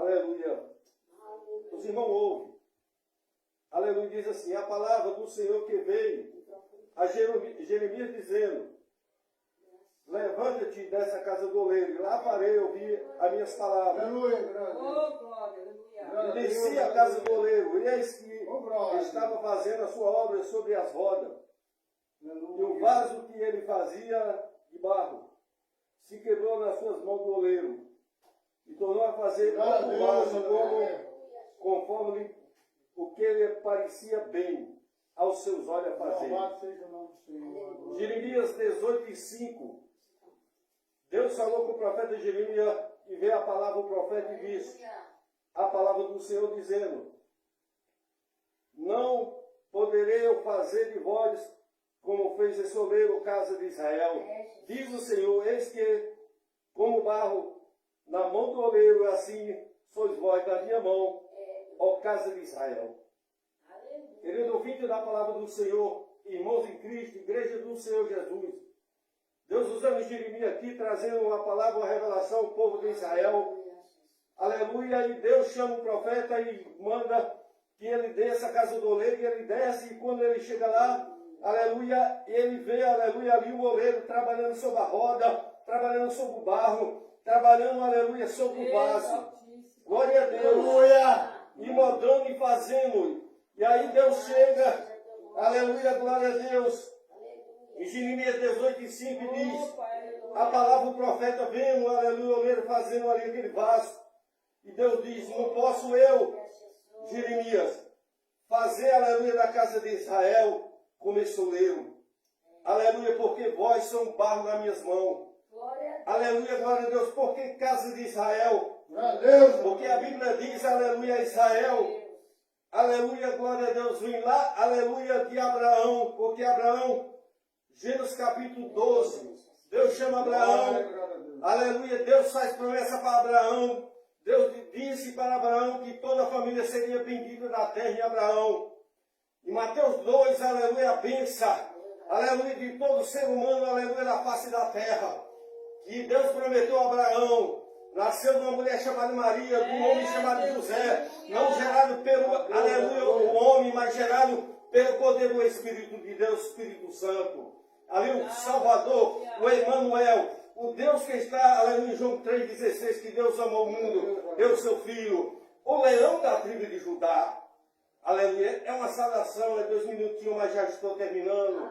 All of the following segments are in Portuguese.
Aleluia. Os irmãos ouvem. Aleluia, diz assim, a palavra do Senhor que veio a Jeremias dizendo, levanta-te dessa casa do oleiro, e lá farei ouvir as minhas palavras. Aleluia. E desci a casa do oleiro, e eis que estava fazendo a sua obra sobre as rodas. E o vaso que ele fazia de barro se quebrou nas suas mãos do oleiro. E tornou a fazer outro vaso conforme o que lhe parecia bem aos seus olhos a fazer. Jeremias 18:5. Deus falou com o profeta Jeremias e veio a palavra do profeta e disse, a palavra do Senhor dizendo, não poderei eu fazer de vós como fez esse oleiro, casa de Israel. Diz o Senhor, eis que como barro na mão do oleiro, assim sois vós da minha mão, ó casa de Israel. Querido ouvinte da palavra do Senhor, irmãos em Cristo, igreja do Senhor Jesus, Deus usando Jeremias aqui, trazendo uma palavra, uma revelação ao povo de Israel. Aleluia, e Deus chama o profeta e manda que ele desça a casa do oleiro, e ele desce, e quando ele chega lá, aleluia, ele vê, aleluia, ali o oleiro trabalhando sobre a roda, trabalhando sobre o barro, trabalhando, aleluia, sobre o vaso. Glória a Deus. Aleluia. E moldando e fazendo. E aí Deus chega, aleluia, glória a Deus. Em Jeremias 18:5 diz, a palavra do profeta vendo, aleluia, o oleiro fazendo ali aquele vaso. E Deus diz, não posso eu, Jeremias, fazer, aleluia, da casa de Israel como esse oleiro. Aleluia, porque vós são barro nas minhas mãos. Aleluia, glória a Deus, porque casa de Israel? Porque a Bíblia diz, aleluia, Israel. Aleluia, glória a Deus, vem lá, aleluia, de Abraão, porque Abraão, Gênesis capítulo 12, Deus chama Abraão, aleluia, Deus faz promessa para Abraão, Deus disse para Abraão que toda a família seria bendita da terra em Abraão. Em Mateus 2, aleluia, a bênção, aleluia, de todo ser humano, aleluia, na face da terra. E Deus prometeu a Abraão, nasceu de uma mulher chamada Maria, de um homem chamado José, não gerado pelo, aleluia, o homem, mas gerado pelo poder do Espírito de Deus, Espírito Santo. Ali o Salvador, o Emmanuel, o Deus que está, aleluia, em João 3,16, que Deus amou o mundo, deu seu Filho, o leão da tribo de Judá. Aleluia, é uma saudação, é 2 minutinhos, mas já estou terminando.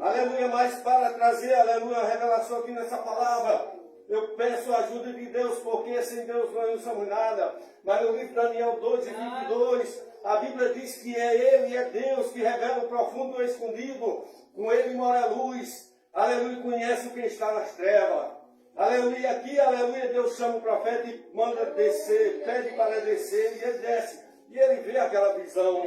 Aleluia, mas para trazer, aleluia, a revelação aqui nessa palavra, eu peço a ajuda de Deus, porque sem Deus nós não somos nada. Mas no livro de Daniel 2:22, a Bíblia diz que é Ele, é Deus, que revela o profundo e o escondido. Com Ele mora a luz. Aleluia, conhece quem está nas trevas. Aleluia, aqui, aleluia, Deus chama o profeta e manda descer, pede para descer, e ele desce. E ele vê aquela visão.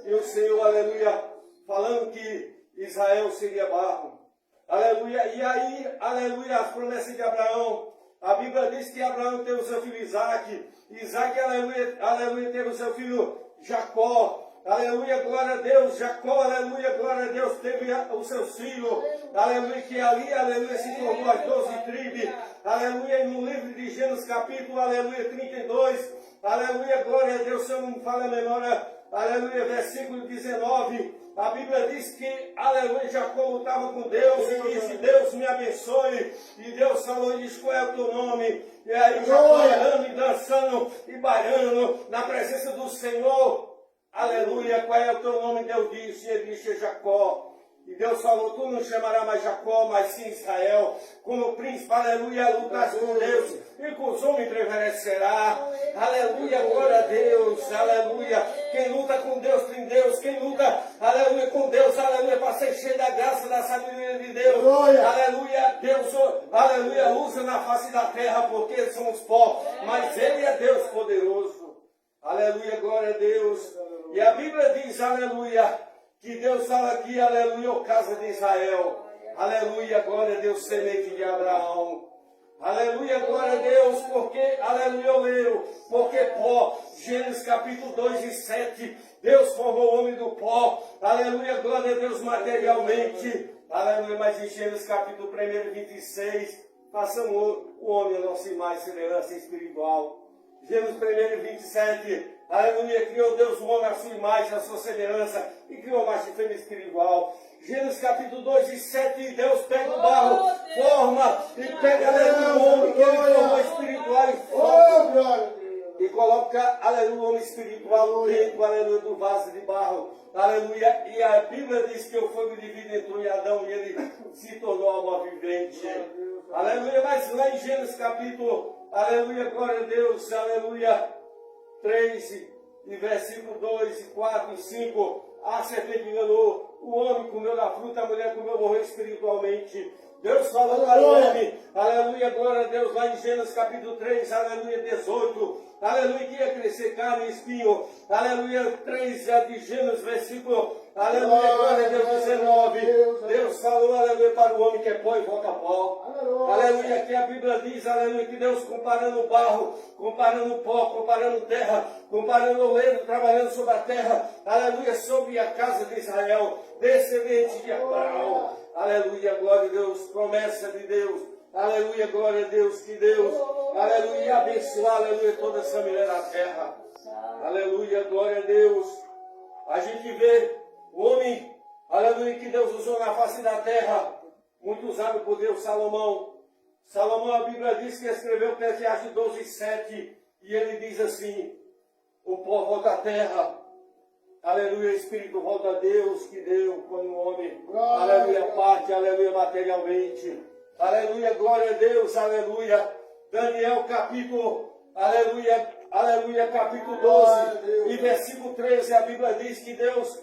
E o Senhor, aleluia, falando que Israel seria barro. Aleluia, e aí, aleluia, as promessas de Abraão. A Bíblia diz que Abraão teve o seu filho Isaac. Isaac, aleluia, aleluia, teve o seu filho Jacó. Aleluia, glória a Deus. Jacó, aleluia, glória a Deus, teve o seu filho. Aleluia, que ali, aleluia, se tornou as 12 tribos. Aleluia, no livro de Gênesis, capítulo, aleluia, 32. Aleluia, glória a Deus, se eu não me falo a memória. Aleluia, versículo 19. A Bíblia diz que, aleluia, Jacó lutava com Deus e disse, Deus me abençoe. E Deus falou, diz, qual é o teu nome? E aí Jacó andando e dançando e baiano na presença do Senhor. Aleluia, qual é o teu nome? Deus disse, e ele disse, Jacó. E Deus falou, tu não chamarás mais Jacó, mas sim Israel. Como príncipe, aleluia, lutas com Deus. E com os homens prevalecerá. Aleluia, glória a Deus, aleluia. Quem luta com Deus tem Deus. Quem luta, aleluia, com Deus, aleluia, para ser cheio da graça, da sabedoria de Deus. Aleluia, Deus, aleluia, usa na face da terra, porque somos pó. Mas Ele é Deus poderoso. Aleluia, glória a Deus. E a Bíblia diz, aleluia, que Deus fala aqui, aleluia, o casa de Israel. Aleluia, glória a Deus, semente de Abraão. Aleluia, glória a Deus, porque, aleluia, oleiro, porque pó. Gênesis capítulo 2:7, Deus formou o homem do pó. Aleluia, glória a Deus, materialmente. Aleluia, mas em Gênesis capítulo 1, 26, façamos o homem a nossa imagem e semelhança espiritual. Gênesis 1:27. Aleluia, criou Deus o homem à sua imagem, à sua semelhança, e criou macho e fêmea espiritual. Gênesis capítulo 2:7, Deus pega o barro, forma, e pega, aleluia, o homem que ele formou espiritual e coloca, aleluia, o homem espiritual dentro, aleluia, do vaso de barro. Aleluia, e a Bíblia diz que o fogo divino entrou em Adão e ele se tornou alma vivente. Aleluia, mas lá em Gênesis capítulo, aleluia, glória a Deus, aleluia, 3 e versículo 2 e 4 e 5, a serpente enganou, o homem comeu da fruta, a mulher comeu, morreu espiritualmente. Deus falou para o homem, aleluia, glória a Deus, lá em Gênesis capítulo 3, aleluia, 18, aleluia, que ia crescer carne e espinho, aleluia, 3 de Gênesis, versículo, aleluia, glória a Deus, 19, Deus falou, aleluia, para o homem que é pó e volta a pó, aleluia, que a Bíblia diz, aleluia, que Deus comparando o barro, comparando o pó, comparando terra, comparando o leiro, trabalhando sobre a terra, aleluia, sobre a casa de Israel, descendente de Abraão, aleluia, glória a Deus, promessa de Deus, aleluia, glória a Deus, que Deus, aleluia, abençoar, aleluia, toda essa mulher da terra, aleluia, glória a Deus. A gente vê o homem, aleluia, que Deus usou na face da terra, muito usado por Deus, Salomão. Salomão, a Bíblia diz que escreveu Eclesiastes 12:7, e ele diz assim: o pó volta à terra, aleluia, o Espírito volta a Deus, que deu quando o homem, aleluia, parte, aleluia, materialmente, aleluia, glória a Deus, aleluia. Daniel capítulo, aleluia, aleluia, capítulo 12 e versículo 13, a Bíblia diz que Deus